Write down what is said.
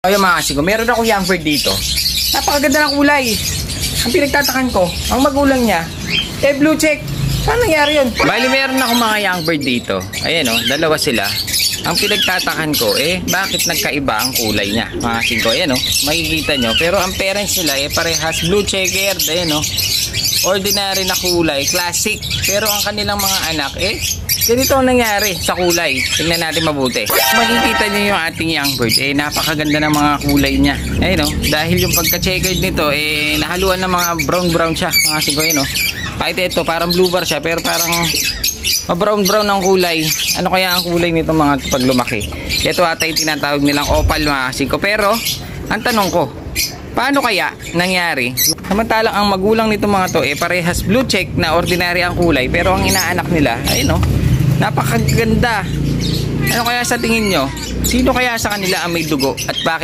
Ayun mga kasiko, meron ako young bird dito. Napakaganda ng kulay. Ang pinagtatakan ko, ang magulang niya, blue check. Saan nangyari yun? Bali, meron ako mga young bird dito. Ayan o, dalawa sila. Ang pinagtatakan ko, bakit nagkaiba ang kulay niya? Mga kasiko, ayan o, makikita nyo. Pero ang parents nila, parehas blue checkered. Ayan o, ordinary na kulay, classic. Pero ang kanilang mga anak, ganito ang nangyari sa kulay. Tingnan natin mabuti. Makikita nyo yung ating young bird. Napakaganda ng mga kulay niya. Ayun o. Dahil yung pagka-checkered nito, nahaluan ng mga brown-brown siya. Mga sigo yun o. Kahit ito, parang blue bar siya. Pero parang brown-brown ang kulay. Ano kaya ang kulay nito mga pag lumaki? Ito ata yung tinatawag nilang opal mga sigo. Pero, ang tanong ko, paano kaya nangyari? Samantalang ang magulang nito mga to, parehas blue check na ordinary ang kulay. Pero ang inaanak nila, ayun o. Napakaganda. Ano kaya sa tingin nyo? Sino kaya sa kanila ang may dugo at bakit?